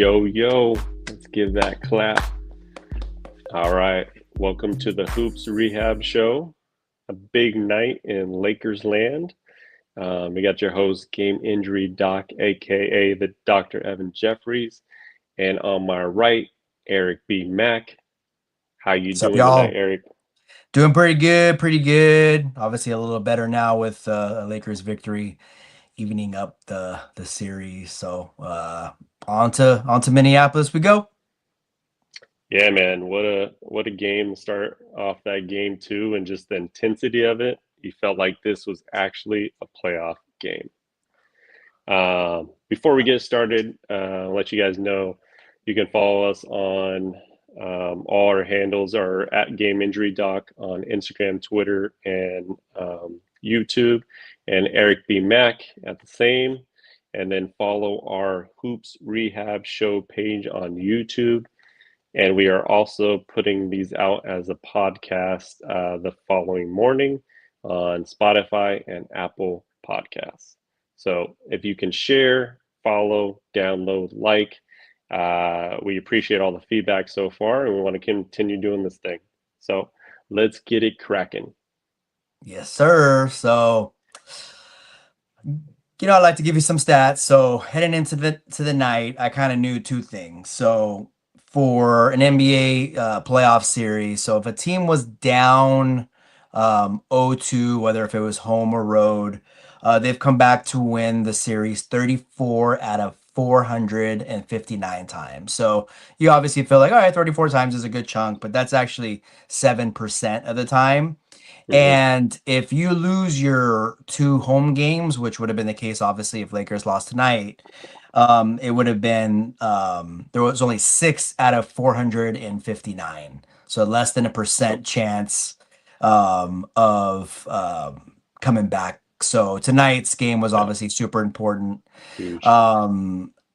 Yo, yo, let's give that clap. All right, welcome to the Hoops Rehab Show. A big night in Lakers land. We got your host, Game Injury Doc, aka the Dr. Evan Jeffries, and on my right, Eric B. Mack. How you What's up, doing tonight, y'all? Eric? Doing pretty good, pretty good. Obviously, a little better now with a Lakers victory, evening up the series. So on to Minneapolis we go. Yeah, man, what a game to start off that game too, and just the intensity of it. You felt like this was actually a playoff game. Before we get started, I'll let you guys know you can follow us on all our handles are at Game Injury Doc on Instagram, Twitter, and YouTube, and Eric B. Mack at the same. And then follow our Hoops Rehab Show page on YouTube. And we are also putting these out as a podcast the following morning on Spotify and Apple Podcasts. So if you can share, follow, download, like, we appreciate all the feedback so far, and we want to continue doing this thing. So let's get it cracking. Yes, sir. So I'd like to give you some stats. So heading into the night, I kind of knew two things. So for an NBA playoff series, so if a team was down 0-2, whether if it was home or road, they've come back to win the series 34 out of 459 times. So you obviously feel like, all right, 34 times is a good chunk, but that's actually 7% of the time. Mm-hmm. And if you lose your two home games, which would have been the case, obviously, if Lakers lost tonight, it would have been there was only 6 out of 459, so less than a percent chance of coming back. So tonight's game was Yeah, obviously super important. huge.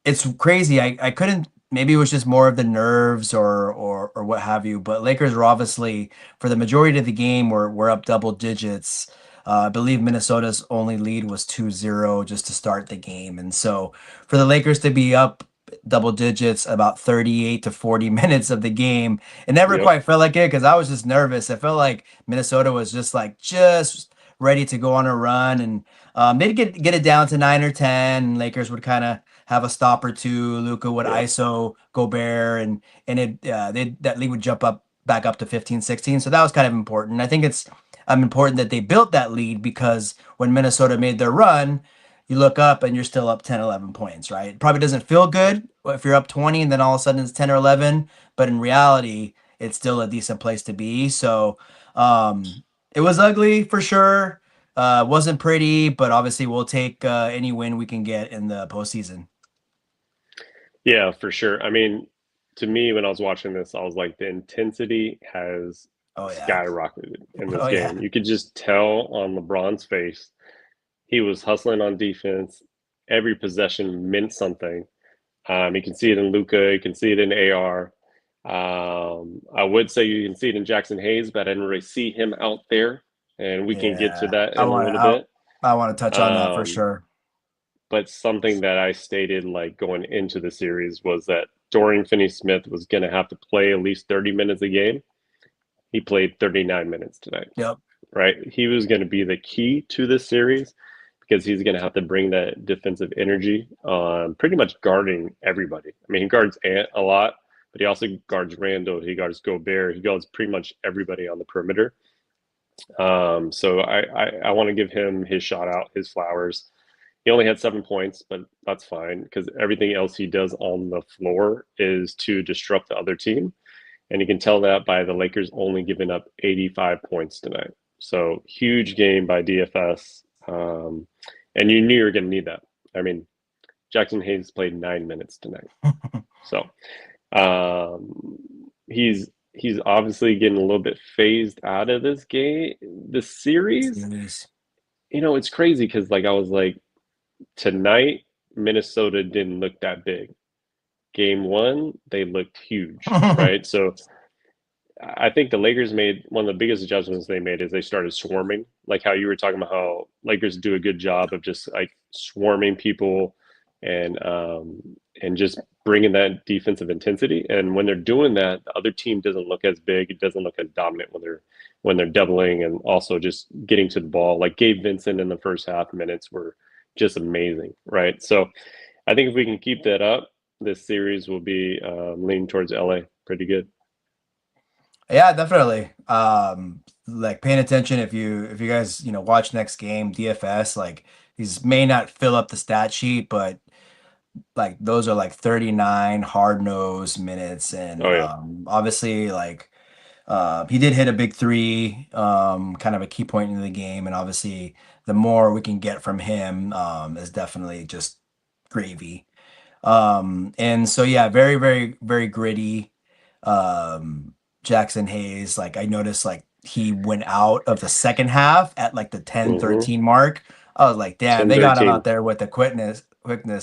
It's crazy. I couldn't. Maybe it was just more of the nerves or what have you. But Lakers were obviously for the majority of the game were up double digits. I believe Minnesota's only lead was 2-0 just to start the game. And so for the Lakers to be up double digits about 38 to 40 minutes of the game, it never Yep. quite felt like it because I was just nervous. It felt like Minnesota was just ready to go on a run, and they'd get it down to 9 or 10. And Lakers would kind of have a stop or two. Luka would Yep. ISO Gobert, and that lead would jump up back up to 15, 16. So that was kind of important. I think it's important that they built that lead because when Minnesota made their run, you look up and you're still up 10, 11 points, right? It probably doesn't feel good if you're up 20 and then all of a sudden it's 10 or 11, but in reality, it's still a decent place to be. So it was ugly for sure. Wasn't pretty, but obviously we'll take any win we can get in the postseason. Yeah, for sure. I mean, to me, when I was watching this, I was like, the intensity has Oh yeah. skyrocketed in this Oh yeah. game. You could just tell on LeBron's face. He was hustling on defense. Every possession meant something. You can see it in Luka. You can see it in AR. I would say you can see it in Jackson Hayes, but I didn't really see him out there. And we can get to Yeah. that I in a want little to bit. I want to touch on that for Um, sure. but something that I stated like going into the series was that Dorian Finney-Smith was going to have to play at least 30 minutes a game. He played 39 minutes tonight, Yep. right? He was going to be the key to this series because he's going to have to bring that defensive energy on pretty much guarding everybody. I mean, he guards Ant a lot, but he also guards Randall. He guards Gobert. He guards pretty much everybody on the perimeter. So I want to give him his shout out, his flowers. He only had 7 points, but that's fine because everything else he does on the floor is to disrupt the other team. And you can tell that by the Lakers only giving up 85 points tonight. So huge game by DFS. And you knew you were going to need that. I mean, Jackson Hayes played 9 minutes tonight. So um, he's obviously getting a little bit phased out of this game, this series. Jeez. It's crazy because like I was like, tonight, Minnesota didn't look that big. Game one, they looked huge, right? So I think the Lakers made one of the biggest adjustments they made is they started swarming, like how you were talking about how Lakers do a good job of just like swarming people, and just bringing that defensive intensity. And when they're doing that, the other team doesn't look as big. It doesn't look as dominant when they're doubling and also just getting to the ball. Like Gabe Vincent in the first half minutes were just amazing, right? So I think if we can keep that up, this series will be leaning towards LA pretty good. Yeah, definitely. Like paying attention if you guys, watch next game, DFS, like these may not fill up the stat sheet, but like those are like 39 hard-nosed minutes. And Oh yeah, obviously like he did hit a big three, kind of a key point in the game. And obviously the more we can get from him is definitely just gravy. And so yeah, very, very, very gritty. Jackson Hayes, like I noticed like he went out of the second half at like the 10-13 mark. I was like, damn, ten they got him out thirteen. there with the quickness,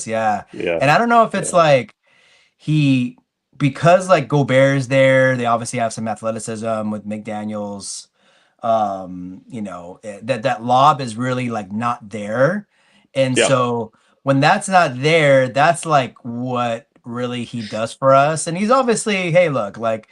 yeah. Yeah, And I don't know if it's yeah, like he because like Gobert's there, they obviously have some athleticism with McDaniels. That lob is really like not there. And yeah, so when that's not there, that's like what really he does for us. And he's obviously, hey, look, like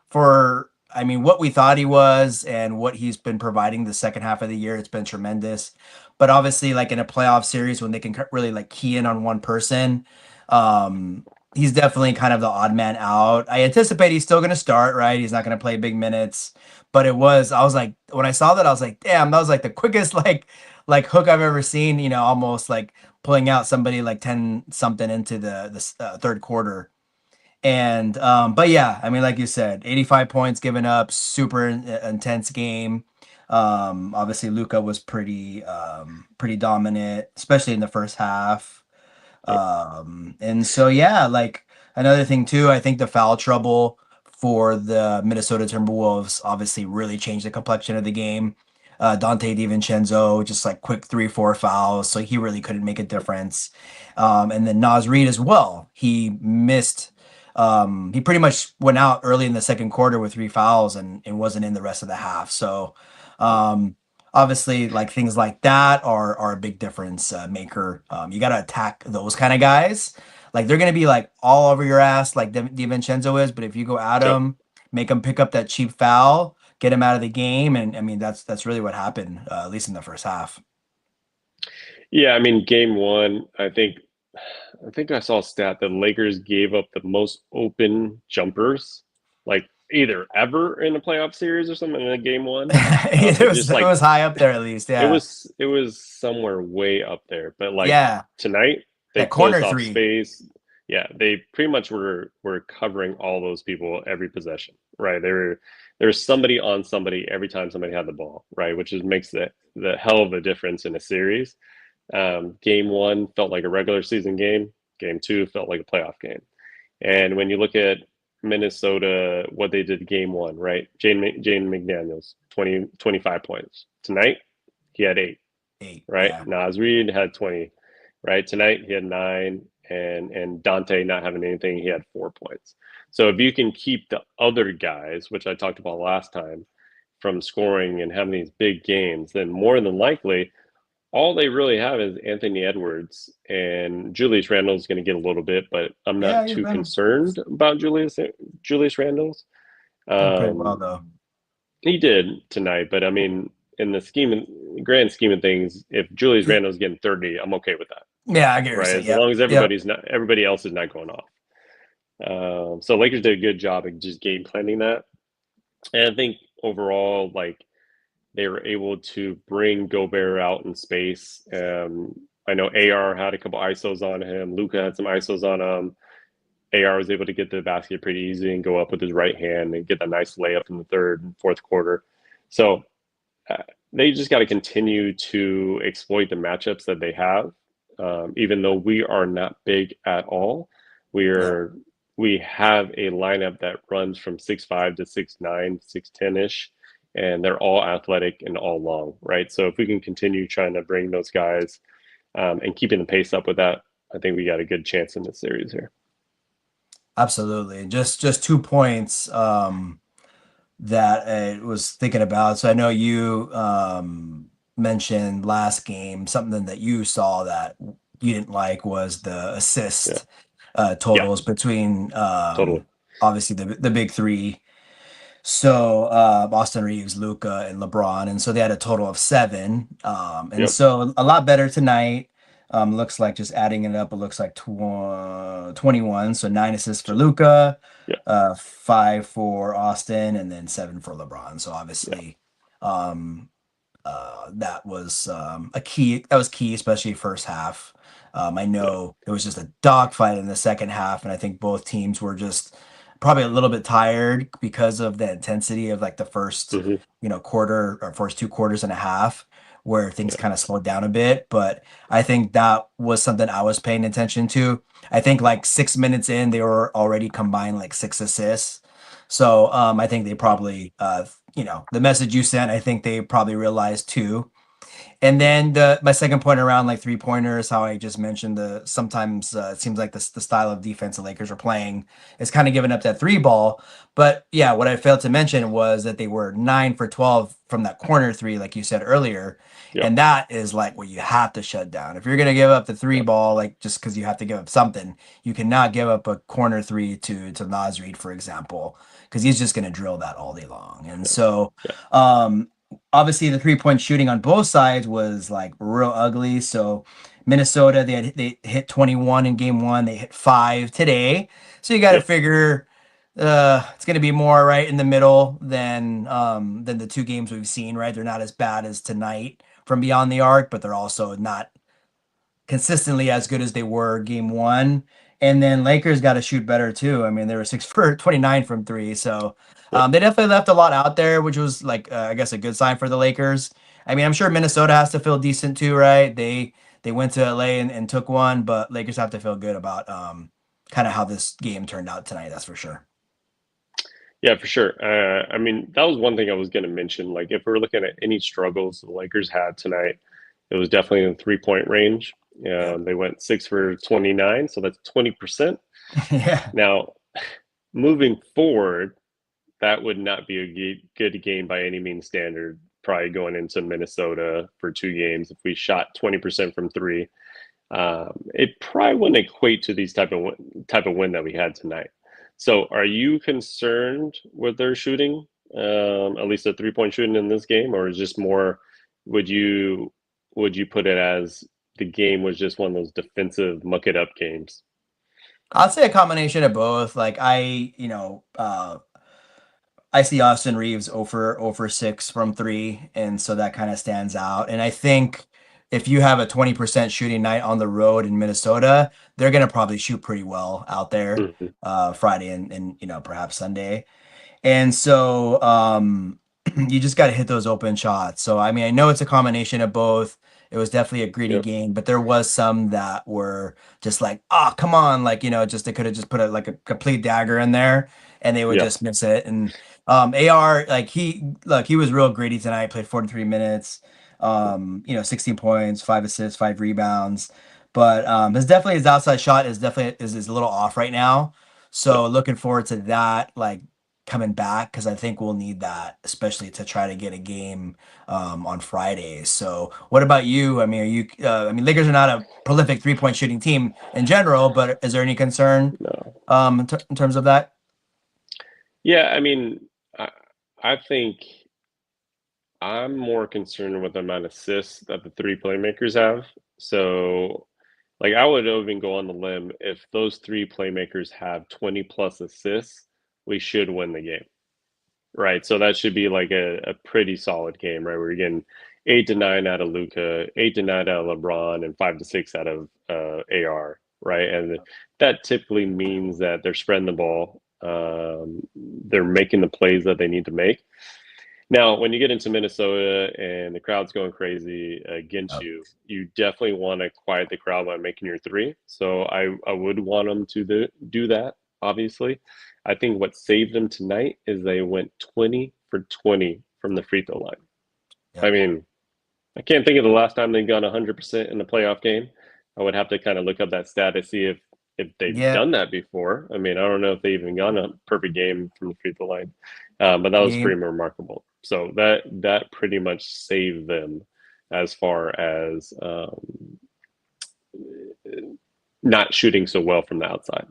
for I mean, what we thought he was and what he's been providing the second half of the year, it's been tremendous. But obviously, like in a playoff series when they can really like key in on one person, um, he's definitely kind of the odd man out. I anticipate he's still going to start, right? He's not going to play big minutes, but I was like, when I saw that, I was like, damn, that was like the quickest like hook I've ever seen. Almost like pulling out somebody like 10 something into the third quarter. And but yeah, I mean, like you said, 85 points given up, super intense game. Obviously, Luca was pretty dominant, especially in the first half. yep, And so yeah, like another thing too, I think the foul trouble for the Minnesota Timberwolves obviously really changed the complexion of the game. Dante DiVincenzo just like quick 3-4 fouls, so he really couldn't make a difference. And then Naz Reid as well. He missed. He pretty much went out early in the second quarter with 3 fouls and wasn't in the rest of the half. So um, obviously like things like that are a big difference maker. You got to attack those kind of guys. Like they're going to be like all over your ass like DiVincenzo is, but if you go at yep. him, make him pick up that cheap foul, get him out of the game, and I mean that's really what happened, at least in the first half. Yeah, I mean, game one, I think I saw a stat that Lakers gave up the most open jumpers, like either ever in a playoff series or something in a game one. it But was just it like was high up there at least, it yeah. was somewhere way up there. But like Yeah, tonight, they that closed corner off three. space. Yeah, they pretty much were covering all those people every possession, right? There was somebody on somebody every time somebody had the ball, right? Which is makes the hell of a difference in a series. Game one felt like a regular season game. Game two felt like a playoff game. And when you look at Minnesota, what they did game one, right? Jane McDaniels, 25 points. Tonight, he had 8, 8, right? yeah. Naz Reid had 20, right? Tonight, he had 9. And Dante not having anything, he had 4 points. So if you can keep the other guys, which I talked about last time, from scoring and having these big games, then more than likely all they really have is Anthony Edwards and Julius Randle's going to get a little bit, but I'm Yeah, not he's too been concerned about Julius Randle's. playing pretty well Um, though. he did tonight, but I mean, in the grand scheme of things, if Julius Randle's getting 30, I'm okay with that, Yeah, I get what you're right? saying. As long Yep. as Yep. everybody else is not going off. So Lakers did a good job of just game planning that, and I think overall, like they were able to bring Gobert out in space. I know AR had a couple ISOs on him. Luca had some ISOs on him. AR was able to get to the basket pretty easy and go up with his right hand and get a nice layup in the third and fourth quarter. So uh, they just got to continue to exploit the matchups that they have. Even though we are not big at all, we Yeah. are we have a lineup that runs from 6'5" to 6'9", 6'10" ish, and they're all athletic and all long, right? So if we can continue trying to bring those guys and keeping the pace up with that, I think we got a good chance in this series here. Absolutely. Just 2 points that I was thinking about. So I know you mentioned last game something that you saw that you didn't like was the Yeah. assist Yeah. totals between Totally. obviously the big three. So Austin Reeves, Luca, and LeBron, and so they had a total of seven. And Yep. so a lot better tonight. Looks like just adding it up, it looks like 21. So nine assists for Luca, Yeah. five for Austin, and then seven for LeBron. So Yeah. obviously, um, that was a key. That was key, especially first half. I Yeah. know it was just a dogfight in the second half, and I think both teams were just probably a little bit tired because of the intensity of like the first, Hmm. quarter or first two quarters and a half, where things Yeah. kind of slowed down a bit. But I think that was something I was paying attention to. I think like 6 minutes in, they were already combined like six assists. So I think they Wow. probably, the message you sent, I think they probably realized too. And then the my second point around like three pointers, how I just mentioned the sometimes it seems like the style of defense the Lakers are playing is kind of giving up that three ball. But yeah, what I failed to mention was that they were 9 for 12 from that corner three, like you said earlier. Yeah. And that is like what you have to shut down. If you're gonna give up the three Yeah. ball, like just because you have to give up something, you cannot give up a corner three to Naz Reid, for example, because he's just gonna drill that all day long. And Yeah. so Yeah. obviously the 3 point shooting on both sides was like real ugly. So Minnesota, they hit 21 in game one, they hit five today. So you got to Yep. figure it's going to be more right in the middle than the two games we've seen, right? They're not as bad as tonight from beyond the arc, but they're also not consistently as good as they were game one. And then Lakers got to shoot better too. I mean, they were 6 for 29 from three. So Yep. they definitely left a lot out there, which was like, I guess, a good sign for the Lakers. I mean, I'm sure Minnesota has to feel decent too, right? They went to LA and took one, but Lakers have to feel good about kind of how this game turned out tonight. That's for sure. Yeah, for sure. I mean, that was one thing I was going to mention. Like, if we're looking at any struggles the Lakers had tonight, it was definitely in the 3 point range. Yeah. They went 6 for 29, so that's 20%. Yeah. Now, moving forward, that would not be a good game by any means standard. Probably going into Minnesota for 2 games, if we shot 20% from three, it probably wouldn't equate to these type of win that we had tonight. So, are you concerned with their shooting, at least the 3 point shooting in this game, or is just more? Would you would you put it as the game was just one of those defensive muck it up games? I'd say a combination of both. Like I see Austin Reeves over 6 from three, and so that kind of stands out. And I think if you have a 20% shooting night on the road in Minnesota, they're gonna probably shoot pretty well out there Hmm. Friday and perhaps Sunday. And so you just got to hit those open shots. So I mean, I know it's a combination of both. It was definitely a gritty Yep. game, but there was some that were just like, oh, come on, like just they could have just put like a complete dagger in there, and they would Yeah. just miss it. And AR, like he was real gritty tonight. Played 43 minutes, 16 points, 5 assists, 5 rebounds. But his outside shot is definitely is a little off right now. Yeah. So looking forward to that, like coming back because I think we'll need that, especially to try to get a game on Fridays. So, what about you? I mean, are you? I mean, Lakers are not a prolific 3 point shooting team in general, but is there any concern No. in terms of that? Yeah. I mean, I, I think I'm more concerned with the amount of assists that the three playmakers have. So, like, I would even go on the limb if those three playmakers have 20 plus assists, we should win the game, right? So that should be like a pretty solid game, right? We're getting 8 to 9 out of Luca, 8 to 9 out of LeBron, and 5 to 6 out of AR, right? And that typically means that they're spreading the ball, they're making the plays that they need to make. Now, when you get into Minnesota and the crowd's going crazy against Oh, you, you definitely want to quiet the crowd by making your three. So I would want them to do that, obviously. I think what saved them tonight is they went 20 for 20 from the free throw line. I yep. mean, I can't think of the last time they've gone 100% in a playoff game. I would have to kind of look up that stat to see if they've Yeah. done that before. I mean, I don't know if they even gone a perfect game from the free throw line, but that was Game. pretty remarkable. So that pretty much saved them as far as not shooting so well from the outside.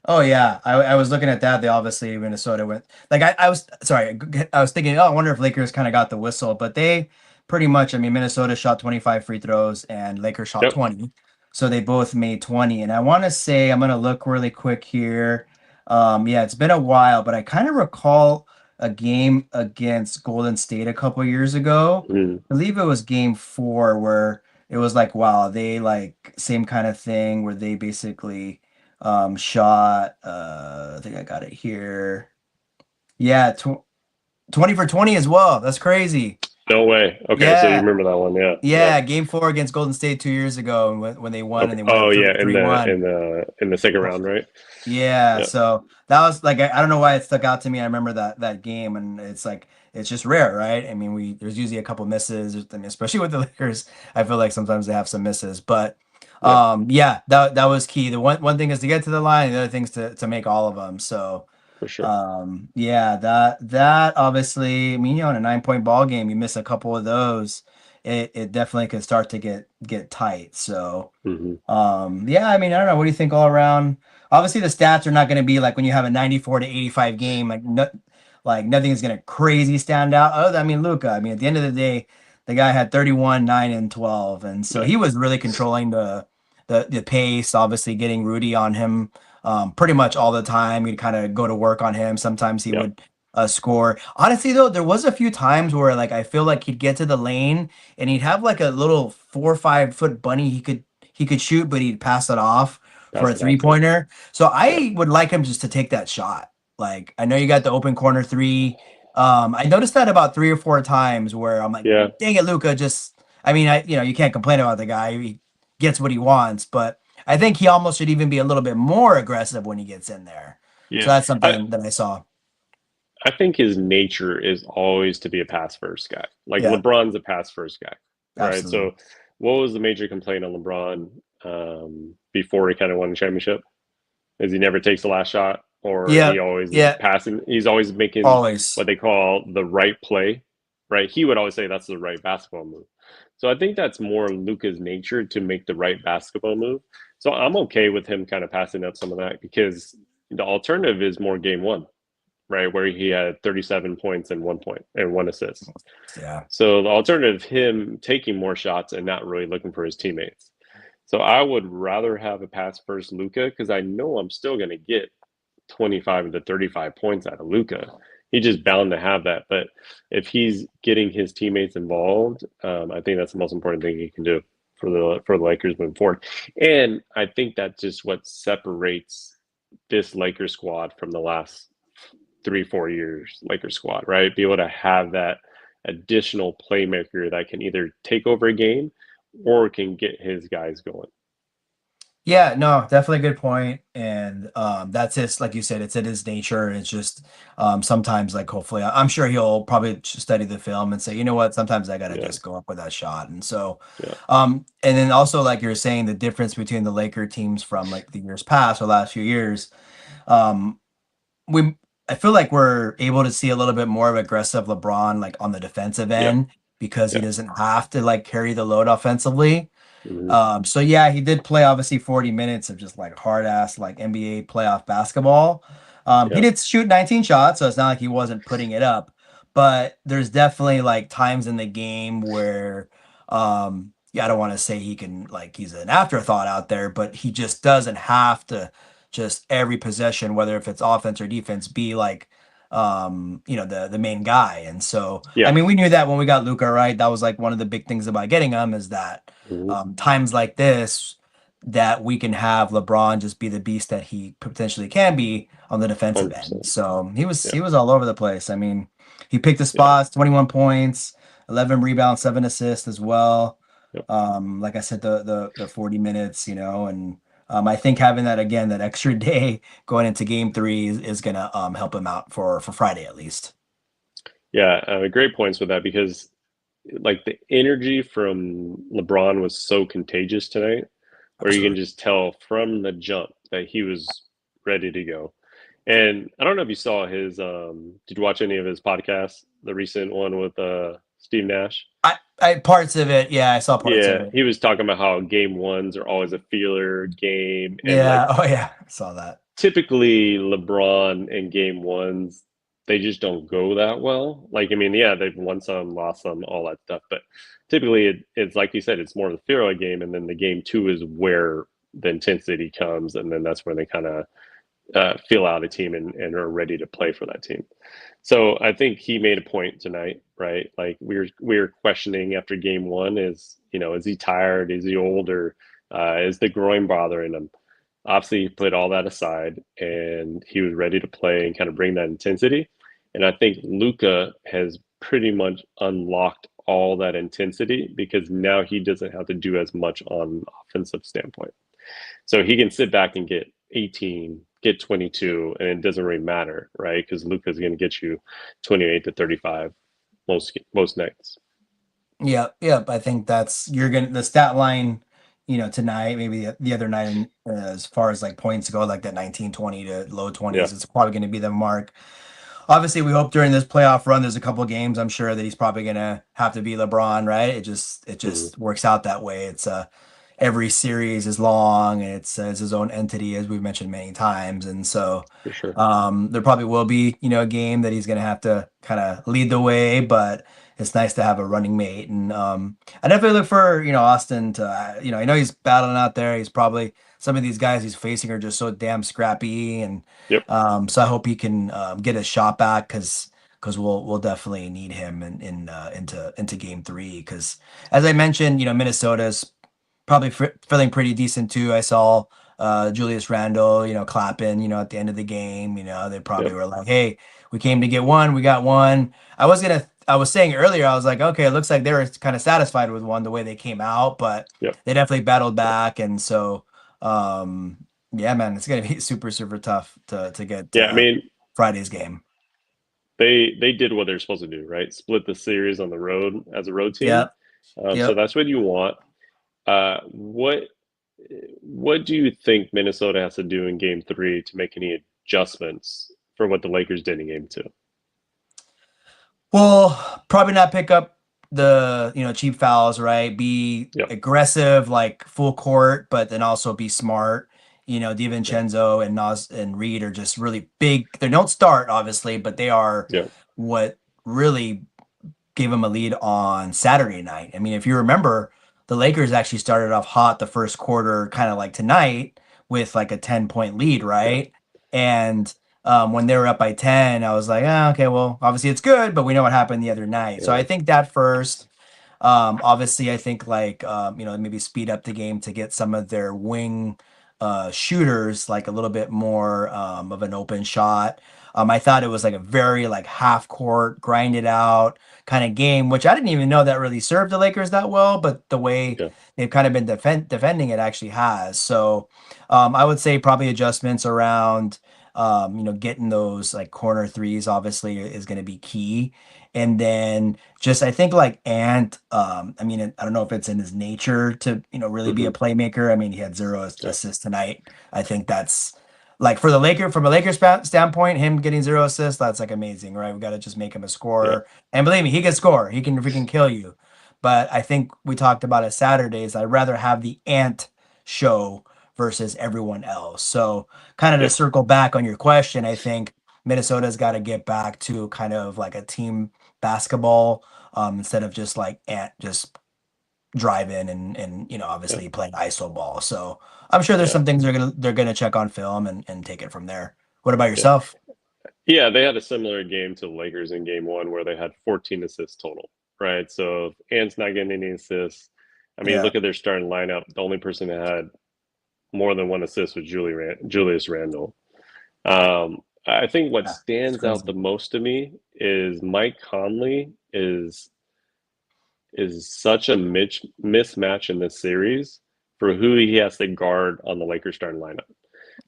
Oh yeah, I was looking at that. They obviously Minnesota went like I was sorry. I was thinking, oh, I wonder if Lakers kind of got the whistle, but they pretty much. I mean, Minnesota shot 25 free throws and Lakers shot Yep. 20, so they both made 20. And I want to say I'm gonna look really quick here. Yeah, it's been a while, but I kind of recall a game against Golden State a couple years ago. Mm. I believe it was game 4 where it was like, wow, they like same kind of thing where they basically shot I think I got it here. Yeah, 20 for 20 as well. That's crazy. No way. Okay, so you Yeah. remember that one? Yeah. Yep. Yeah, game 4 against Golden State 2 years ago when they won Okay. and they went Oh up yeah, in the 3-1. second round, right? Yeah, Yeah, so that was like I don't know why it stuck out to me. I remember that game, and it's like it's just rare, right? I mean, we there's usually a couple misses, I mean, especially with the Lakers. I feel like sometimes they have some misses, but yeah, yeah, that was key. The one thing is to get to the line, the other thing's to make all of them. So for sure. yeah, that obviously, I mean, you know, in a 9 point ball game, you miss a couple of those, it definitely could start to get tight. So. Hmm. Yeah, I mean, I don't know. What do you think all around? Obviously, the stats are not going to be like when you have a 94 to 85 game, like like nothing is going to crazy stand out. I mean, Luca, I mean, at the end of the day, the guy had 31, 9, and 12. And so Yeah, he was really controlling the pace, obviously getting Rudy on him pretty much all the time. He'd kind of go to work on him. Sometimes he yeah, would score. Honestly, though, there was a few times where like I feel like he'd get to the lane and he'd have like a little 4 or 5 foot bunny he could shoot, but he'd pass it off for pass a it off. 3 pointer. So Yeah, I would like him just to take that shot. Like I know you got the open corner three. I noticed that about 3 or 4 times where I'm like, yeah, dang it, Luca. Just I mean, you can't complain about the guy. He gets what he wants, but I think he almost should even be a little bit more aggressive when he gets in there. So yeah. that's I something that I saw. I think his nature is always to be a pass first guy. Like Yeah, LeBron's a pass first guy, right? absolutely. So, what was the major complaint on LeBron before he kind of won the championship? Is he never takes the last shot, or Yeah, he always is yeah, passing? He's always making always. what they call the right play, right? He would always say that's the right basketball move. So I think that's more Luka's nature to make the right basketball move. So I'm okay with him kind of passing up some of that because the alternative is more game one, right? Where he had 37 points and 1 point and one assist. Yeah. So the alternative, him taking more shots and not really looking for his teammates. So I would rather have a pass first Luka because I know I'm still going to get 25 to 35 points out of Luka. He's just bound to have that. But if he's getting his teammates involved, I think that's the most important thing he can do for the Lakers moving forward. And I think that's just what separates this Lakers squad from the last 3 4 years Lakers squad, right? Be able to have that additional playmaker that can either take over a game or can get his guys going. Yeah, no, definitely a good point. And that's his, like you said, it's in his nature. It's just sometimes, like, hopefully, I'm sure he'll probably study the film and say, you know what, sometimes I gotta Yeah, just go up with that shot. And so, yeah, and then also, like you're saying, the difference between the Laker teams from like the years past or last few years, um, we I feel like we're able to see a little bit more of aggressive LeBron like on the defensive yeah, end because he yeah. doesn't have to like carry the load offensively. Hmm. So yeah, he did play obviously 40 minutes of just like hard ass like NBA playoff basketball. He Yeah, did shoot 19 shots, so it's not like he wasn't putting it up, but there's definitely like times in the game where yeah, I don't want to say he can like he's an afterthought out there, but he just doesn't have to just every possession, whether if it's offense or defense, be like the main guy. And so I yeah. mean we knew that when we got Luca, right? That was like one of the big things about getting him is that Hmm. times like this that we can have LeBron just be the beast that he potentially can be on the defensive end. 100%. So he was Yeah, he was all over the place. I mean, he picked the yeah, spots, 21 points, 11 rebounds, 7 assists as well. yeah. Like I said, the 40 minutes, and I think having that again, that extra day going into game 3 is gonna help him out for Friday at least. Yeah, great points with that because like the energy from LeBron was so contagious tonight, where you can Absolutely. just tell from the jump that he was ready to go. And I don't know if you saw his did you watch any of his podcasts, the recent one with Steve Nash? Parts of it, yeah, I saw parts of Yeah, it. he was talking about how game ones are always a feeler game, and like Yeah, oh yeah, I saw that. typically LeBron in game ones, they just don't go that well. Like, I mean, yeah, they've won some, lost some, all that stuff, but typically it's like you said, it's more of the feel game, and then the game two is where the intensity comes, and then that's where they kind of feel out a team and are ready to play for that team. So I think he made a point tonight, right? Like we were questioning after game one, is he tired? Is he older? Is the groin bothering him? Obviously, he put all that aside and he was ready to play and kind of bring that intensity. And I think Luka has pretty much unlocked all that intensity because now he doesn't have to do as much on an offensive standpoint. So he can sit back and get 18, get 22, and it doesn't really matter, right? Because Luka's going to get you 28 to 35 most nights. Yep, yep. I think that's you're gonna the stat line, tonight, maybe the other night, and as far as like points go, like that 19, 20 to low Yeah. 20s, it's probably going to be the mark. Obviously, we hope during this playoff run, there's a couple of games. I'm sure that he's probably going to have to be LeBron, right? It Hmm. just works out that way. It's every series is long, and it's his own entity, as we've mentioned many times, and so For sure. there probably will be a game that he's going to have to kind of lead the way, but it's nice to have a running mate. And I definitely look for Austin to I know he's battling out there. He's probably some of these guys he's facing are just so damn scrappy, and Yep. so I hope he can get his shot back because we'll definitely need him into game three because as I mentioned, Minnesota's probably feeling pretty decent too. I saw Julius Randle, clapping, at the end of the game. They probably Yep. were like, "Hey, we came to get one, we got one." I was saying earlier, I was like, "Okay, it looks like they were kind of satisfied with one the way they came out, but Yep. they definitely battled back." And so, um, yeah, man, it's gonna be super super tough to get Yeah. I mean, Friday's game. they did what they're supposed to do, right? Split the series on the road as a road team. Yep, So yep. that's what you want. What do you think Minnesota has to do in game three to make any adjustments for what the Lakers did in game two? Well, probably not pick up the cheap fouls, right? Be Yep. aggressive, like full court, but then also be smart. Yep. DiVincenzo and Nas and Reed are just really big. They don't start, obviously, but they are Yep. what really gave them a lead on Saturday night. I mean, if you remember, the Lakers actually started off hot the first quarter, kind of like tonight, with like a 10-point lead, Yep. right? And when they were up by 10, I was like, okay, well, obviously it's good, but we know what happened the other night. So I Yeah. think that first, obviously, I think like maybe speed up the game to get some of their wing shooters like a little bit more of an open shot. I thought it was like a very like half court, grind it out kind of game, which I didn't even know that really served the Lakers that well, but the way Yeah. they've kind of been defending it actually has. So I would say probably adjustments around getting those like corner threes obviously is going to be key. And then just I think like Ant, I mean, I don't know if it's in his nature to really be a Hmm. playmaker. I mean, he had zero Yep. assists tonight. I think that's like for the Laker from a Lakers standpoint, him getting zero assists, that's like amazing, right? We got to just make him a Yep. scorer. And believe me, he can score. He can freaking kill you. But I think we talked about it Saturdays. I'd rather have the Ant show versus everyone else. So kind of to Yep. circle back on your question, I think Minnesota's got to get back to kind of like a team basketball instead of just like Ant just drive in and Yep. obviously playing ISO ball. So I'm sure there's Yeah. some things they're gonna check on film and take it from there. What about Yeah. yourself? Yeah. They had a similar game to the Lakers in game one where they had 14 assists total, right? So if Ant's not getting any assists. I mean, Yeah. look at their starting lineup. The only person that had more than one assist was Julius Randle. I think what Yeah. It's stands out crazy. the most to me is Mike Conley is such a mismatch in this series for who he has to guard on the Lakers starting lineup.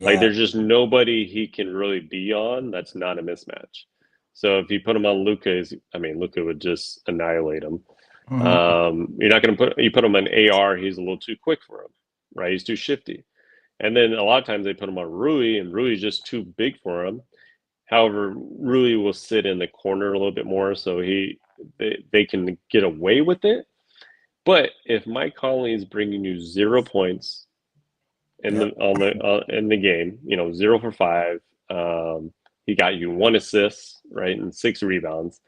Like Yeah. there's just nobody he can really be on that's not a mismatch. So if you put him on Luca, I mean Luca would just annihilate him. Hmm. You're not going to put him on AR. He's a little too quick for him, right? He's too shifty. And then a lot of times they put him on Rui, and Rui's just too big for him. However, Rui will sit in the corner a little bit more, so they can get away with it. But if Mike Conley is bringing you 0 points in Yep. the game, 0 for 5, he got you 1 assist, right, and 6 rebounds.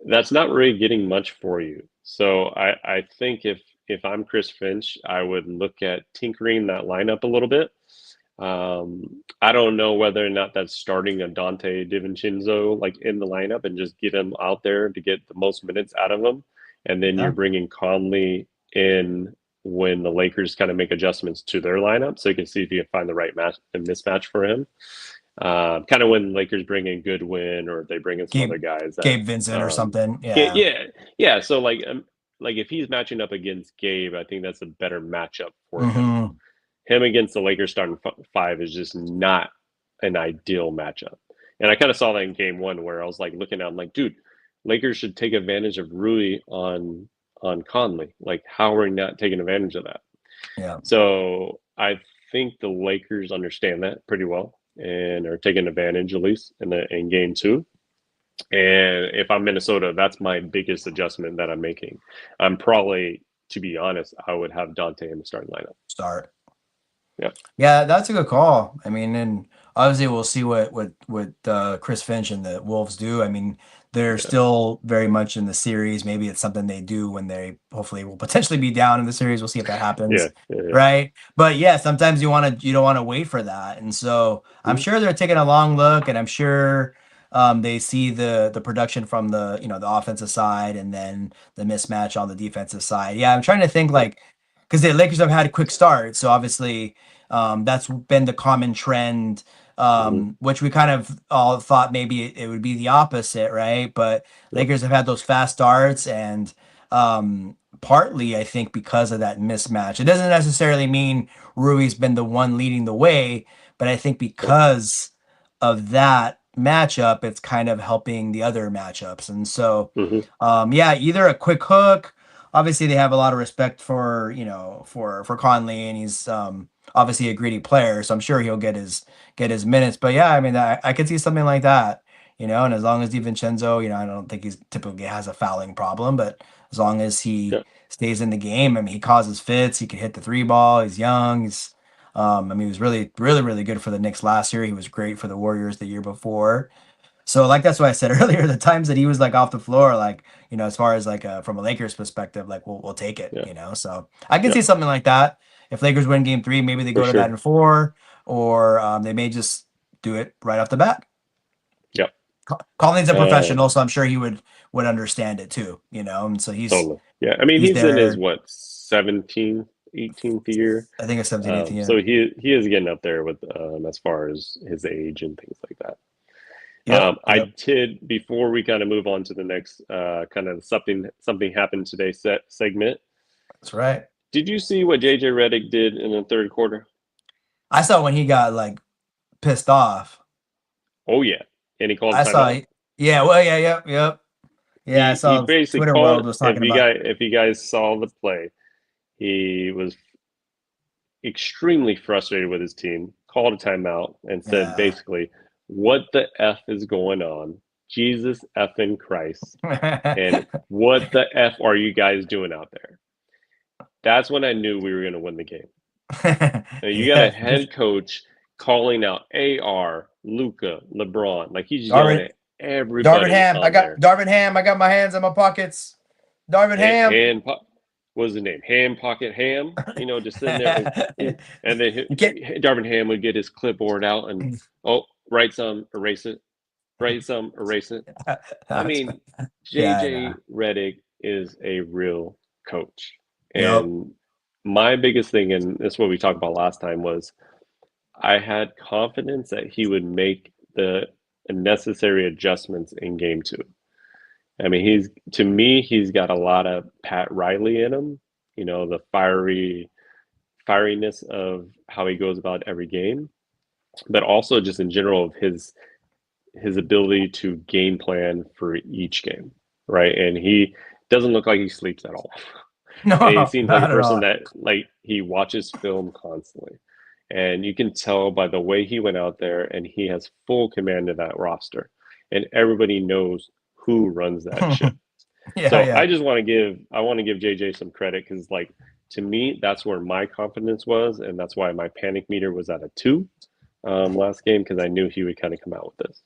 That's not really getting much for you. So I think if I'm Chris Finch, I would look at tinkering that lineup a little bit. I don't know whether or not that's starting a Dante DiVincenzo like in the lineup and just get him out there to get the most minutes out of him, and then you're Yeah. bringing Conley in when the Lakers kind of make adjustments to their lineup, so you can see if you can find the right match and mismatch for him. Kind of when Lakers bring in Goodwin or they bring in some other Gabe guys that, Gabe Vincent or um, something. Yeah. yeah, yeah. So like if he's matching up against Gabe, I think that's a better matchup for him. Hmm. Him against the Lakers starting five is just not an ideal matchup. And I kind of saw that in game one where I was like looking at him like, dude, Lakers should take advantage of Rui on Conley. Like, how are we not taking advantage of that? Yeah. So I think the Lakers understand that pretty well and are taking advantage at least in game two. And if I'm Minnesota, that's my biggest adjustment that I'm making. I'm probably, to be honest, I would have Dante in the starting lineup. Start. Yeah. Yeah, that's a good call. I mean, and obviously we'll see what Chris Finch and the Wolves do. I mean, they're Yeah. still very much in the series. Maybe it's something they do when they hopefully will potentially be down in the series. We'll see if that Yeah. happens. Yeah. Right. But yeah, sometimes you don't want to wait for that. And so I'm Mhm. sure they're taking a long look, and I'm sure they see the production from the offensive side and then the mismatch on the defensive side. Yeah, I'm trying to think Yeah. like because the Lakers have had a quick start, so obviously that's been the common trend, Mhm. which we kind of all thought maybe it would be the opposite, right? But Yep. Lakers have had those fast starts, and partly I think because of that mismatch. It doesn't necessarily mean Rui's been the one leading the way, but I think Yep. because of that matchup, it's kind of helping the other matchups. And so, Mhm. yeah, either a quick hook. Obviously, they have a lot of respect for for Conley, and he's obviously a greedy player, so I'm sure he'll get his minutes. But yeah, I mean, I could see something like that, and as long as DiVincenzo, I don't think he's typically has a fouling problem, but as long as he Yep. stays in the game, I mean, he causes fits, he can hit the three ball, he's young, I mean, he was really, really, really good for the Knicks last year. He was great for the Warriors the year before. So like that's what I said earlier. The times that he was like off the floor, like as far as like from a Lakers perspective, like we'll take it. Yeah. So I can see Yep. something like that. If Lakers win Game 3, maybe they For go to that sure. in 4, or they may just do it right off the bat. Yep. Collins a Um, professional, so I'm sure he would understand it too. And so Totally. Yeah. I mean, he's he's in his there. what 17th, 18th year. I think it's 17, 18. Yeah. So he is getting up there with as far as his age and things like that. Yep. I Yep. did before we kind of move on to the next kind of something happened today segment. That's right. Did you see what JJ Redick did in the third quarter? I saw when he got like pissed off. Oh yeah, and he called a I saw. timeout. Yeah. Well. Yeah. Yep. Yep. Yeah, I He saw basically Twitter called world was talking if you guys saw the play, he was extremely frustrated with his team, called a timeout, and said yeah. basically, "What the f is going on? Jesus effing Christ!" And what the f are you guys doing out there? That's when I knew we were going to win the game. Now, you got a Yeah. head coach calling out AR, Luka, LeBron, like he's yelling Darvin at everybody on there. Darvin Ham. I got my hands in my pockets. Darvin Ham. Hand, what was his name? Hand pocket ham. Just sitting there, and then You can't. Darvin Ham would get his clipboard out and write some, erase it, write some, erase it. I mean, Yeah, I know. JJ Redick is a real coach, Yep. and my biggest thing, and this is what we talked about last time, was I had confidence that he would make the necessary adjustments in game two. I mean, to me, he's got a lot of Pat Riley in him, the fieriness of how he goes about every game, but also just in general of his ability to game plan for each game, right? And he doesn't look like he sleeps at all. And he No, seems like a not at person all. that like he watches film constantly. And you can tell by the way he went out there and he has full command of that roster. And everybody knows who runs that ship. Yeah, So yeah. I want to give JJ some credit because like to me that's where my confidence was, and that's why my panic meter was at a 2 last game because I knew he would kind of come out with this.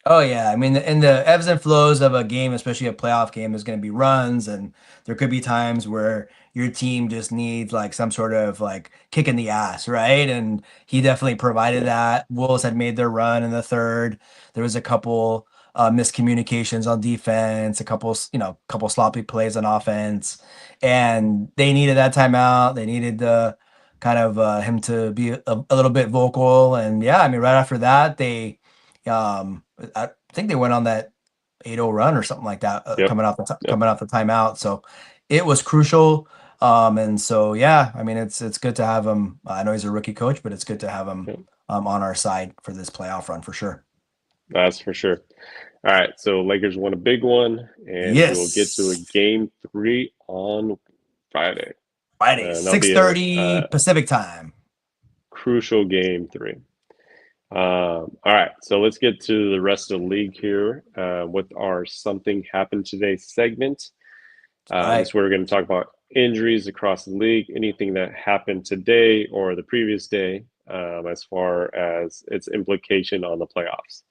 Oh yeah, I mean, in the ebbs and flows of a game, especially a playoff game, there's going to be runs, and there could be times where your team just needs like some sort of like kick in the ass, right? And he definitely provided Yeah, that. Wolves had made their run in the third. There was a couple miscommunications on defense, a couple, couple sloppy plays on offense, and they needed that timeout. They needed the kind of him to be a little bit vocal, and yeah, I mean, right after that, they. I think they went on that 8-0 run or something like that, yep, yep, coming off the timeout. So it was crucial. And so yeah, I mean it's good to have him. I know he's a rookie coach, but it's good to have him yep. on our side for this playoff run for sure. That's for sure. All right, so Lakers won a big one, and we will get to a Yes. game 3 on Friday. Friday, That'll six be thirty Pacific time. crucial game 3. All right, so let's get to the rest of the league here with our Something Happened Today segment. All This right. is where we're going to talk about injuries across the league, anything that happened today or the previous day, as far as its implication on the playoffs.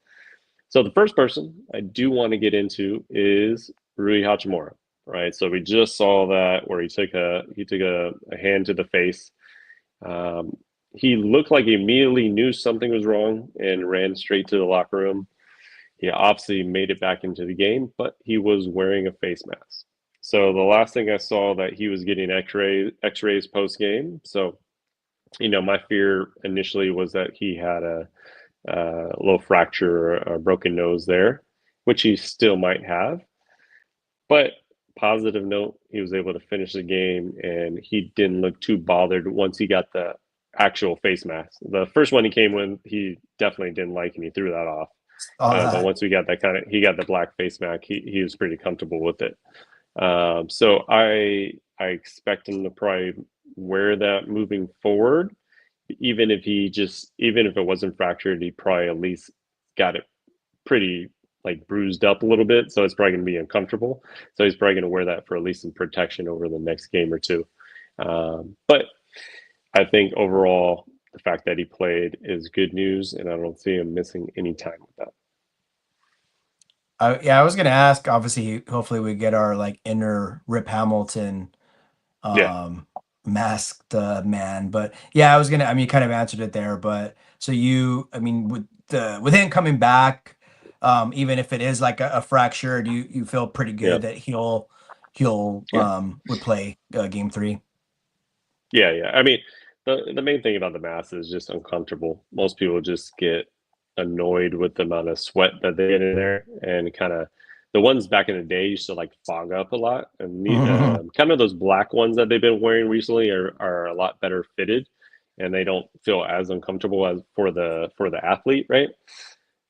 So the first person I do want to get into is Rui Hachimura, right? So we just saw that where he took a hand to the face. Um, he looked like he immediately knew something was wrong and ran straight to the locker room. He obviously made it back into the game, but he was wearing a face mask. So the last thing I saw that he was getting X-rays post game. So my fear initially was that he had a little fracture or a broken nose there, which he still might have. But positive note, he was able to finish the game and he didn't look too bothered once he got the actual face mask. The first one he came with, he definitely didn't like and he threw that off. All But that. once we got that he got the black face mask, he was pretty comfortable with it. So I expect him to probably wear that moving forward. Even if it wasn't fractured, he probably at least got it pretty like bruised up a little bit, so it's probably going to be uncomfortable. So he's probably going to wear that for at least some protection over the next game or two. But I think overall, the fact that he played is good news, and I don't see him missing any time with that. Yeah, I was gonna ask. Obviously, hopefully, we get our like inner Rip Hamilton Yeah, um masked man. But yeah, I was gonna, I mean, you kind of answered it there. But so I mean, with him coming back, even if it is like a fracture, do you feel pretty yeah, good that he'll yeah, would play game 3? yeah. I mean, the main thing about the mask is just uncomfortable. Most people just get annoyed with the amount of sweat that they get in there, and kind of the ones back in the day used to like fog up a lot, and kind of those black ones that they've been wearing recently are a lot better fitted, and they don't feel as uncomfortable as for the athlete, right?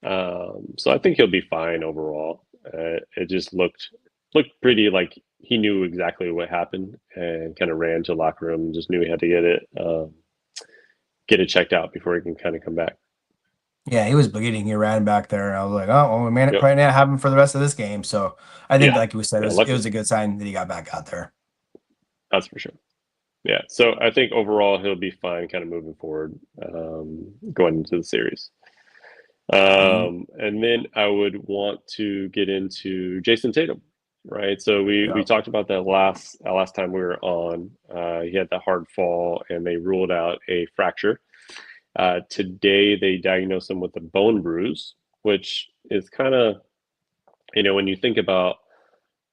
So I think he'll be fine overall. It just looked pretty like he knew exactly what happened and kind of ran to the locker room and just knew he had to get it checked out before he can kind of come back. Yeah, he was bleeding. He ran back there. I was like, oh, well, we may not Yep. probably not have him for the rest of this game. So I think, Yeah. like we said, Yeah. it Luckily, was a good sign that he got back out there. that's for sure. Yeah. So I think overall he'll be fine, kind of moving forward, going into the series. Ye- And then I would want to get into Jason Tatum, right? So we Yeah. talked about that last time we were on. He had the hard fall, and they ruled out a fracture. Today they diagnosed him with a bone bruise, which is kind of when you think about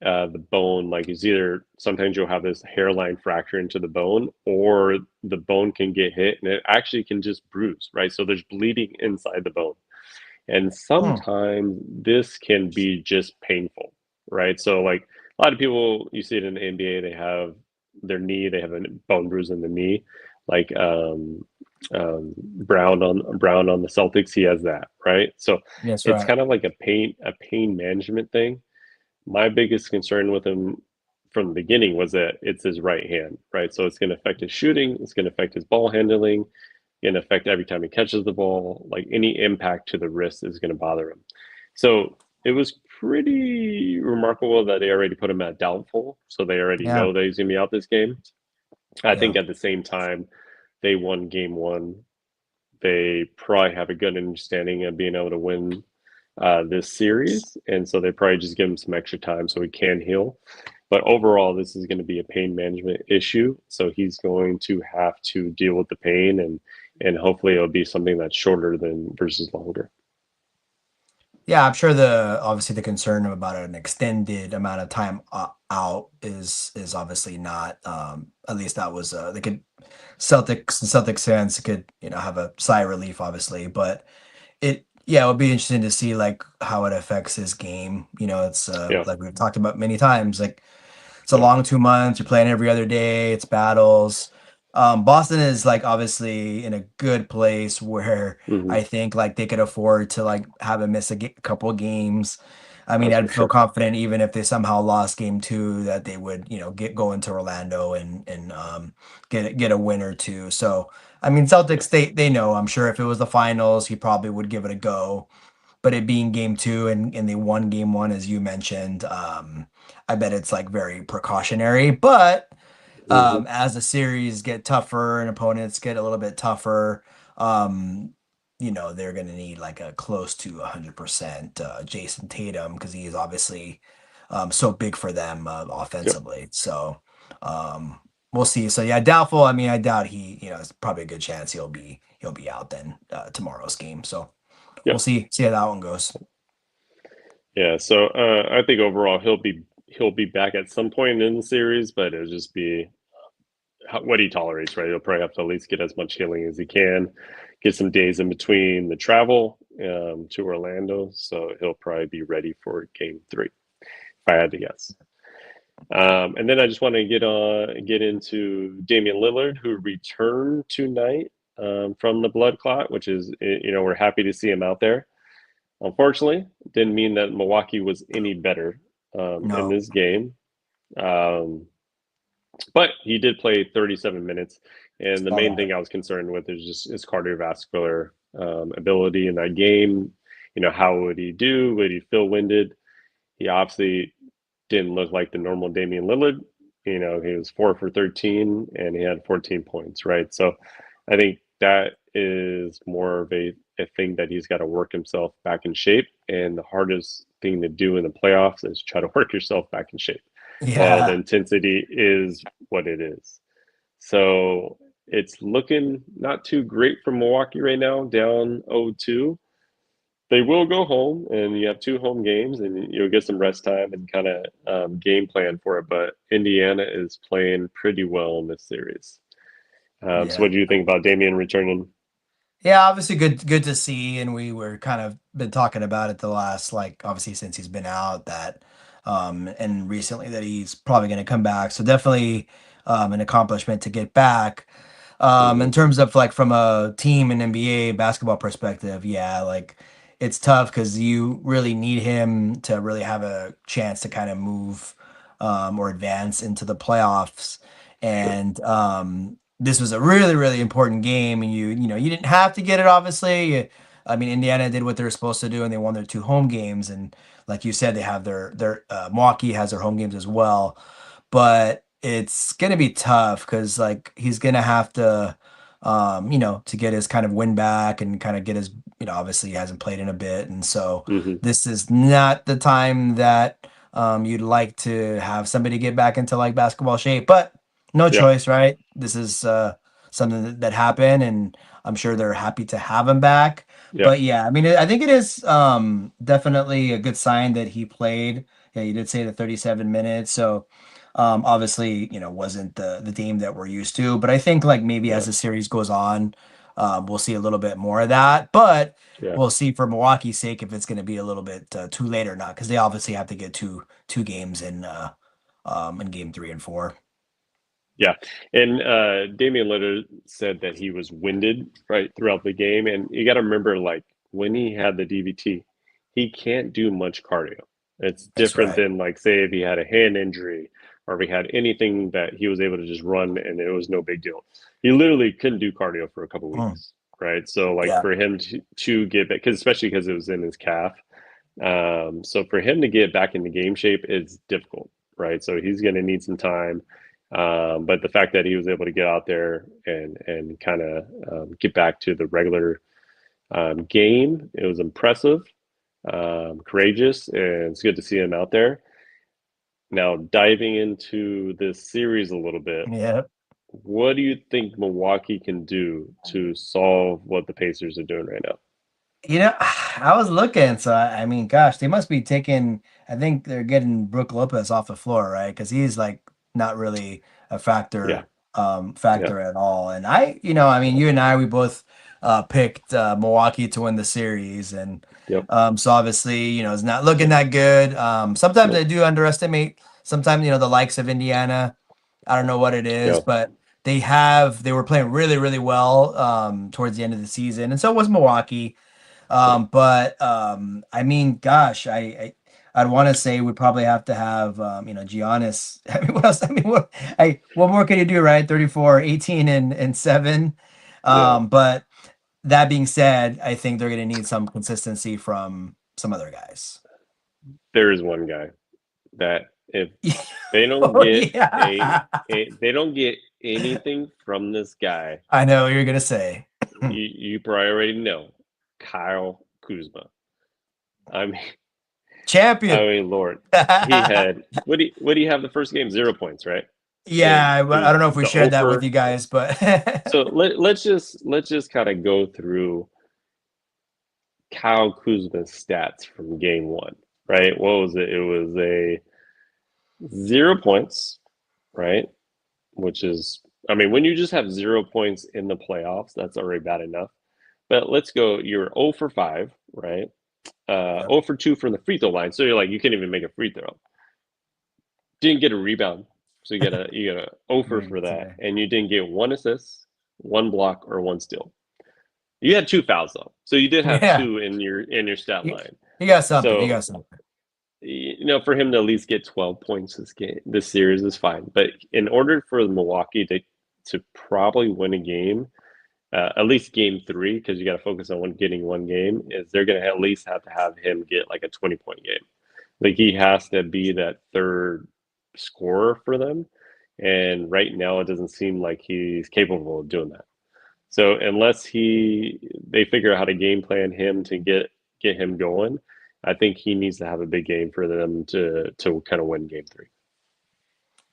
the bone, like it's either sometimes you'll have this hairline fracture into the bone, or the bone can get hit and it actually can just bruise, right? So there's bleeding inside the bone. And Hmm. sometimes this can be just painful, right? So like a lot of people, you see it in the NBA, they have a bone bruise in the knee, like Brown on the Celtics, he has that, right? So That's it's right. kind of like a pain management thing. My biggest concern with him from the beginning was that it's his right hand, right? So it's going to affect his shooting, it's going to affect his ball handling, going to affect every time he catches the ball. Like any impact to the wrist is going to bother him. So it was pretty remarkable that they already put him at doubtful, so they already Yeah, know that he's gonna be out this game. I yeah. think at the same time, they won game one. They probably have a good understanding of being able to win this series, and so they probably just give him some extra time so he can heal. But overall, this is going to be a pain management issue, so he's going to have to deal with the pain, and hopefully it'll be something that's shorter than versus longer. Yeah, I'm sure the obviously the concern about an extended amount of time out is obviously not at least that was they could Celtics fans could have a sigh of relief obviously, but it would be interesting to see like how it affects his game. It's Yeah, like we've talked about many times, like it's a yeah, long 2 months. You're playing every other day. It's battles. Boston is like obviously in a good place where hmm, I think like they could afford to like have him miss a couple of games. I mean, that's for I'd feel sure. confident even if they somehow lost game two that they would, get go into Orlando and get a win or two. So I mean, Yeah, Celtics they know. I'm sure if it was the finals, he probably would give it a go, but it being game two and they won game one, as you mentioned, I bet it's like very precautionary. But hmm, as the series get tougher and opponents get a little bit tougher, um, they're going to need like a close to 100% Jason Tatum because he is obviously so big for them yeah, offensively. So we'll see. So yeah, doubtful. I mean, I doubt it's probably a good chance he'll be out then tomorrow's game. So yeah, we'll see how that one goes. yeah. So I think overall he'll be back at some point in the series, but it'll just be what he tolerates, right? He'll probably have to at least get as much healing as he can, get some days in between the travel to Orlando. So he'll probably be ready for game three, if I had to guess. And then I just want to get into Damian Lillard, who returned tonight from the blood clot, which is we're happy to see him out there. Unfortunately, didn't mean that Milwaukee was any better in No, this game. Um, but he did play 37 minutes, and the saw main that. thing I was concerned with is just his cardiovascular ability in that game. How would he do? Would he feel winded? He obviously didn't look like the normal Damian Lillard. He was 4 for 13 and he had 14 points, right? So I think that is more of a thing that he's got to work himself back in shape. And the hardest thing to do in the playoffs is try to work yourself back in shape while the Yeah, intensity is what it is. So it's looking not too great for Milwaukee right now, down 0-2. They will go home, and you have two home games, and you'll get some rest time and kind of game plan for it. But Indiana is playing pretty well in this series. So, yeah. what do you think about Damian returning? Yeah, obviously good to see, and we were kind of been talking about it the last like obviously since he's been out that and recently that he's probably going to come back. So definitely an accomplishment to get back. In Hmm. terms of like from a team and NBA basketball perspective, yeah, like it's tough because you really need him to really have a chance to kind of move or advance into the playoffs. Sure. And this was a really, really important game, and you didn't have to get it, obviously. I mean, Indiana did what they were supposed to do, and they won their two home games. And like you said, they have their Milwaukee has their home games as well, but it's gonna be tough because like he's gonna have to, to get his kind of win back and kind of get his, obviously he hasn't played in a bit, and so Hmm. this is not the time that you'd like to have somebody get back into like basketball shape, but no Yeah. choice, right? This is something that happened, and I'm sure they're happy to have him back. Yeah. But yeah, I mean, I think it is definitely a good sign that he played. Yeah, you did say the 37 minutes, so obviously, wasn't the team that we're used to. But I think like maybe Yeah. as the series goes on, we'll see a little bit more of that. But Yeah. we'll see for Milwaukee's sake if it's going to be a little bit too late or not, because they obviously have to get two games in game three and four. Yeah. And Damian Lillard said that he was winded right throughout the game. And you got to remember, like, when he had the DVT, he can't do much cardio. It's That's different right. than, like, say, if he had a hand injury or if he had anything that he was able to just run and it was no big deal. He literally couldn't do cardio for a couple Mm, weeks, right? So, like, yeah. for him to get back, especially because it was in his calf, So for him to get back into game shape is difficult, right? So he's going to need some time. But the fact that he was able to get out there and kind of get back to the regular game, it was impressive, courageous, and it's good to see him out there. Now, diving into this series a little bit, Yeah. what do you think Milwaukee can do to solve what the Pacers are doing right now? I was looking, so I mean, gosh, they must be taking. I think they're getting Brook Lopez off the floor, right? Because he's like not really a Yeah, yeah, factor at all. And I mean, you and I, we both picked Milwaukee to win the series, and yep, so obviously, it's not looking that good. Sometimes I nope, do underestimate. Sometimes, the likes of Indiana. I don't know what it is, yeah, but they were playing really, really well towards the end of the season, and so was Milwaukee. yeah. I mean, gosh, I'd want to say we probably have to have Giannis. I mean, what else? I mean, what more can you do, right? 34, 18, and 7. Yeah. But that being said, I think they're gonna need some consistency from some other guys. There is one guy that if they don't Oh get yeah. they don't get anything from this guy, I know what you're gonna say. you probably already know Kyle Kuzma. I mean, I Champion. mean, Lord, he had what do you have the first game? 0 points, right? Yeah, It I was don't know if we the shared that with offer. you guys, but So let's just kind of go through Kyle Kuzma's stats from game one, right? What was it? It was a 0 points, right? Which is, I mean, when you just have 0 points in the playoffs, that's already bad enough. But let's go, you're 0 for 5, right? Yep. 0 for 2 from the free throw line. So you're like, you can't even make a free throw. Didn't get a rebound. So you got a 0 for that. Today. And you didn't get one assist, one block, or one steal. You had two fouls though. So you did have Yeah. two in your stat He, line. he got something. He So got something. for him to at least get 12 points this series is fine. But in order for Milwaukee to probably win a game, at least game three, because you got to focus on getting one game, is they're going to at least have to have him get like a 20-point game. Like he has to be that third scorer for them. And right now, it doesn't seem like he's capable of doing that. So unless they figure out how to game plan him to get him going, I think he needs to have a big game for them to kind of win game three.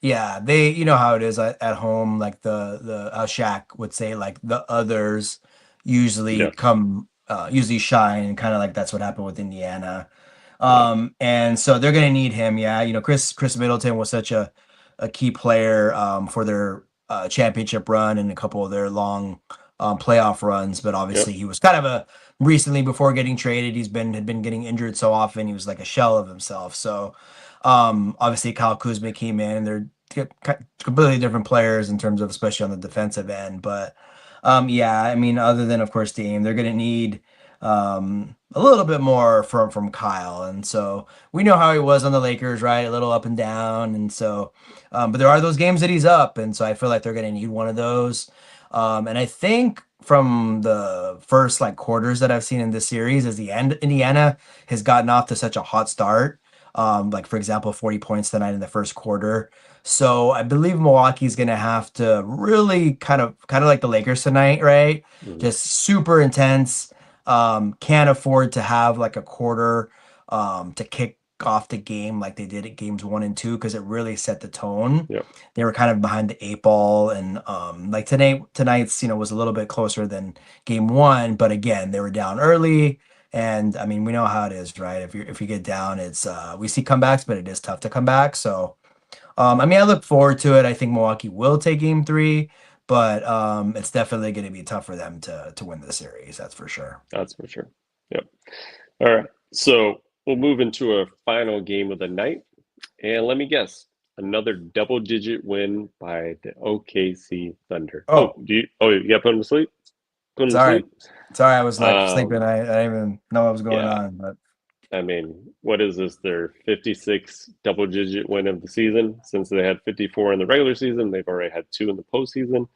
Yeah, you know how it is at home. Like the Shaq would say, like the others Yeah, usually shine, and kind of like that's what happened with Indiana. yeah, And so they're gonna need him. Yeah, Chris Middleton was such a key player for their championship run and a couple of their long playoff runs. But yep, obviously, he was kind of a recently before getting traded. Had been getting injured so often. He was like a shell of himself. So obviously, Kyle Kuzma came in, and they're completely different players in terms of, especially on the defensive end. But yeah, I mean, other than of course Dame, they're going to need a little bit more from Kyle. And so we know how he was on the Lakers, right? A little up and down. And so, but there are those games that he's up, and so I feel like they're going to need one of those. And I think from the first like quarters that I've seen in this series, as the end Indiana has gotten off to such a hot start. Like for example, 40 points tonight in the first quarter. So I believe Milwaukee's gonna have to really kind of like the Lakers tonight, right? mhm, Just super intense. Can't afford to have like a quarter to kick off the game like they did at games 1 and 2, because it really set the tone. yep, They were kind of behind the 8 ball, and like tonight's was a little bit closer than game one, but again they were down early. And I mean, we know how it is, right? If you get down, it's we see comebacks, but it is tough to come back. So I mean, I look forward to it. I think Milwaukee will take game three, but it's definitely going to be tough for them to win the series. That's for sure. that's for sure. Yep. All right. So we'll move into a final game of the night. And let me guess, another double-digit win by the OKC Thunder. Oh, Oh, you got to put them to sleep? Put them to sorry. sleep? Sorry, I was like sleeping. Um, I didn't even know what was going yeah. on. But I mean, what is this? Their 56 double-digit win of the season. Since they had 54 in the regular season, they've already had two in the postseason.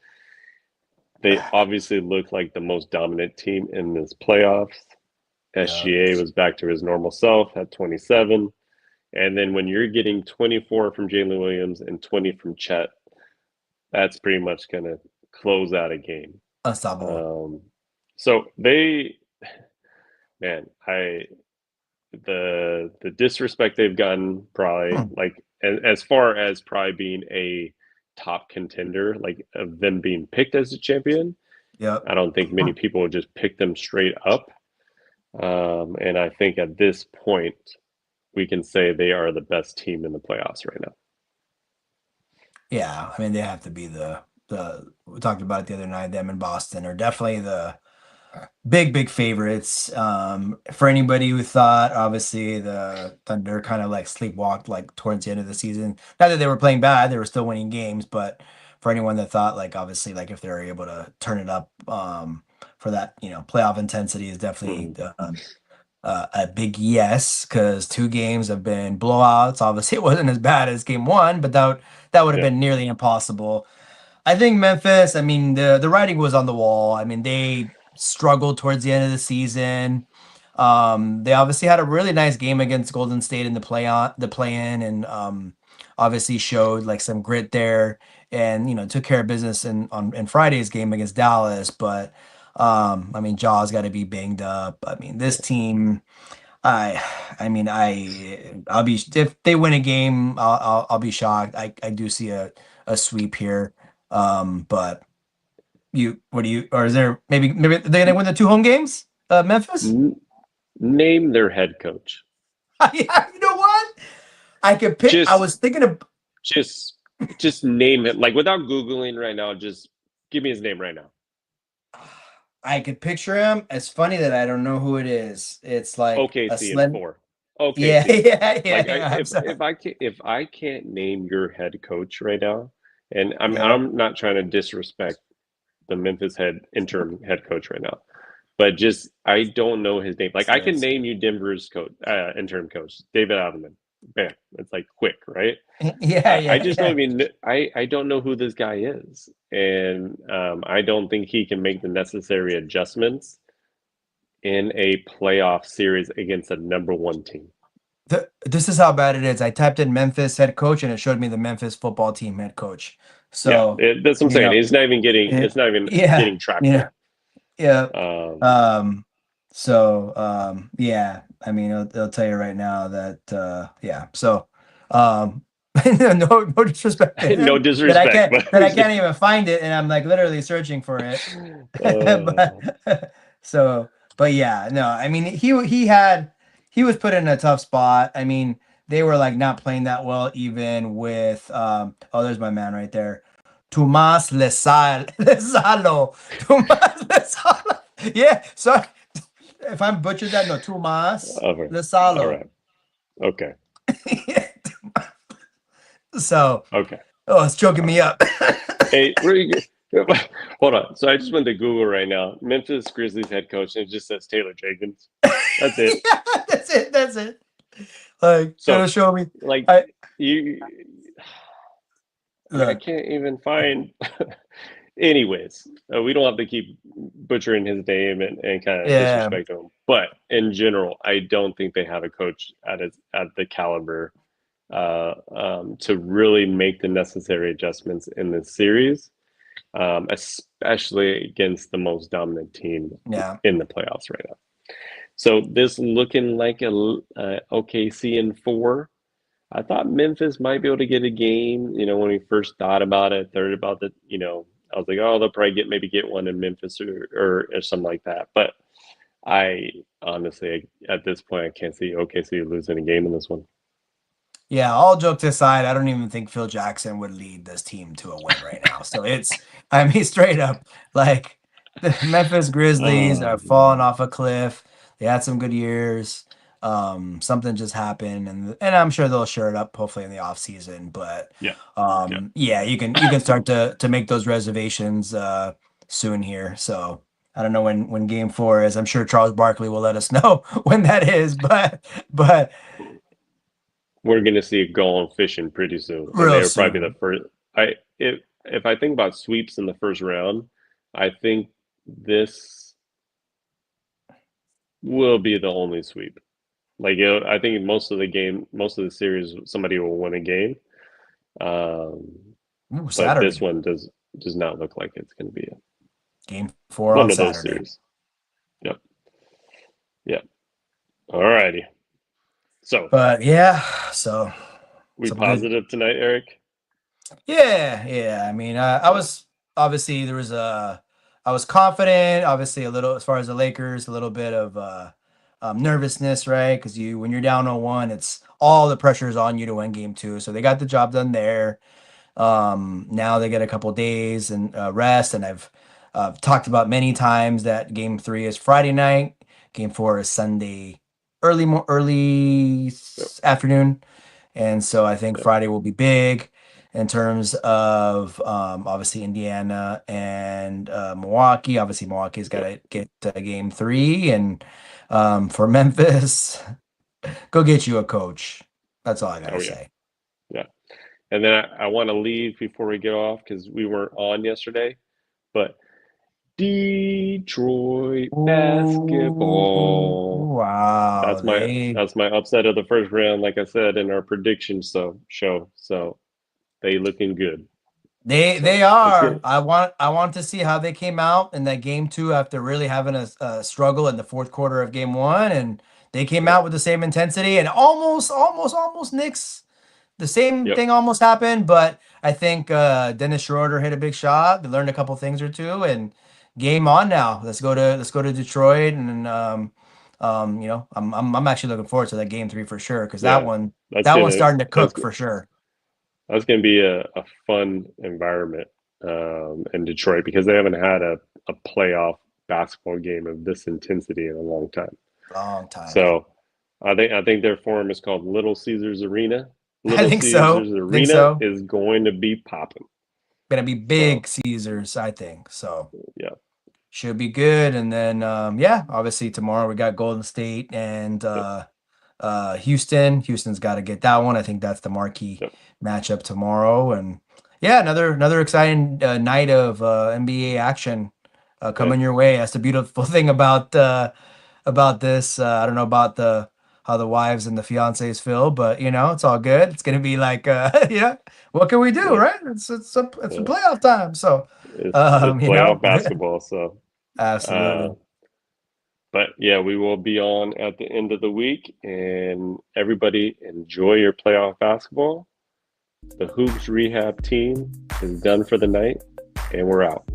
They obviously look like the most dominant team in this playoffs. Yeah. SGA was back to his normal self at 27. And then when you're getting 24 from Jalen Williams and 20 from Chet, that's pretty much going to close out a game. Unstoppable. Um, so they, man, the disrespect they've gotten probably like as far as probably being a top contender, like of them being picked as a champion. Yep. I don't think many people would just pick them straight up. And I think at this point, we can say they are the best team in the playoffs right now. Yeah, I mean they have to be the we talked about it the other night. Them in Boston are definitely the big favorites. For anybody who thought obviously the Thunder kind of like sleepwalked like towards the end of the season. Not that they were playing bad, they were still winning games, but for anyone that thought like obviously like if they're able to turn it up for that, playoff intensity is definitely Mm-hmm. a big yes, because two games have been blowouts. Obviously, it wasn't as bad as game one, but that would have Yeah. been nearly impossible. I think Memphis, I mean, the writing was on the wall. I mean, they struggled towards the end of the season. They obviously had a really nice game against Golden State in the play-in, and obviously showed like some grit there, and took care of business in Friday's game against Dallas. But I mean, Jaw's got to be banged up. I mean, this team. I, I mean, I'll be if they win a game, I'll be shocked. I do see a sweep here. But what do you, or is there maybe they're gonna win the two home games? Memphis? Name their head coach. Yeah, you know what? I could pick. I Just, was thinking of. just, just name it. Like without googling right now. Just give me his name right now. I could picture him. It's funny that I don't know who it is. It's like a OKC in sled. 4. Yeah, OKC. yeah. Like I, I'm sorry. if I can't name your head coach right now, and Yeah, I'm not trying to disrespect the Memphis interim head coach right now, but just I don't know his name. Like I can yes. name you Denver's coach, interim coach, David Alderman. Bam, it's like quick, right? Yeah, I yeah, just don't yeah. even I don't know who this guy is, and I don't think he can make the necessary adjustments in a playoff series against a number one team. This is how bad it is. I typed in Memphis head coach and it showed me the Memphis football team head coach. Yeah, So, that's what I'm you saying. know, It's not even yeah, getting tracked yeah, there. yeah. Um, Um, yeah, I mean, they'll tell you right now that, yeah. So, um, no disrespect to no him disrespect, but that I can't even find it, and I'm like literally searching for it. uh, But but yeah, no, I mean, he was put in a tough spot. I mean, they were like not playing that well, even with oh, there's my man right there. Tomas Lesalo. Tomas Lesalo. Yeah, sorry if I'm butchered that. No, Tomas all right, all Lesalo. right, okay, So, okay. oh, it's choking All right. me up. Hey, hold on. So I just went to Google right now. Memphis Grizzlies head coach, and it just says Taylor Jenkins. That's it. Yeah, that's it. That's it. Like, it'll So, show me. like, I you, I look. can't even find. Anyways, we don't have to keep butchering his name and kind of Yeah, disrespect him. But in general, I don't think they have a coach at the caliber to really make the necessary adjustments in this series, especially against the most dominant team yeah. in the playoffs right now. So this looking like OKC in 4. I thought Memphis might be able to get a game. When we first thought about it, third about the, I was like, oh, they'll probably get one in Memphis or something like that. But I honestly, at this point, I can't see OKC losing a game in this one. Yeah, all jokes aside, I don't even think Phil Jackson would lead this team to a win right now. So I mean, straight up, like the Memphis Grizzlies are Oh falling man, off a cliff. They had some good years. Something just happened, and I'm sure they'll shore it up hopefully in the off season. But yeah, yeah. yeah, you can start to make those reservations soon here. So I don't know when game four is. I'm sure Charles Barkley will let us know when that is, but We're gonna see it go on fishing pretty soon, and real they're probably the soon. first. If I think about sweeps in the first round, I think this will be the only sweep. Like I think most of the series, somebody will win a game. Um, Ooh, but this Saturday. one does not look like it's going to be Game 4 one on of those Saturday. series. Yep. Yep. All righty. So But yeah, so we some good. positive tonight, Eric? Yeah, yeah. I mean, I Yeah. was obviously there was a, I was confident. Obviously, a little as far as the Lakers, a little bit of nervousness, right? Because when you're down 0-1, it's all the pressure is on you to win game 2. So they got the job done there. Now they get a couple days and rest, and I've talked about many times that game 3 is Friday night, game 4 is Sunday Yep. afternoon. And so I think Yep. Friday will be big in terms of obviously Indiana and Milwaukee. Obviously, Milwaukee's got Yep. to get game 3. And for Memphis, go get you a coach. That's all I got to Oh yeah. say. Yeah. And then I want to leave before we get off because we weren't on yesterday. But Detroit Ooh, basketball. wow. That's my upset of the first round, like I said in our prediction show. So they looking good. They So it's are. good. I want to see how they came out in that game 2 after really having a struggle in the fourth quarter of game 1, and they came Yep. out with the same intensity and almost Knicks. The same Yep. thing almost happened, but I think Dennis Schroeder hit a big shot. They learned a couple things or two, and game on now. Let's go to Detroit, and I'm actually looking forward to that game 3 for sure because that Yeah. one That's that one's gonna starting to that's cook for sure. that's gonna be a fun environment in Detroit because they haven't had a playoff basketball game of this intensity in a long time. Long time. So I think their forum is called Little Caesars Arena. I Little think so. Caesars I think Arena so. is going to be popping. Gonna be So big Caesars, I think. So yeah, should be good. And then yeah, obviously tomorrow we got Golden State and yep, Houston. Houston's got to get that one. I think that's the marquee yep, matchup tomorrow. And yeah, another exciting night of NBA action yeah, coming your way. That's the beautiful thing about this. I don't know about the how the wives and the fiancés feel, but it's all good. It's gonna be like yeah, what can we do, yeah, right? It's a yeah. playoff time, so It's playoff basketball. So, uh, absolutely. but yeah, we will be on at the end of the week, and everybody enjoy your playoff basketball. The Hoops Rehab team is done for the night, and we're out.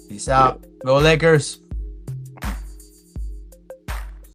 Peace See ya. out. Go Lakers.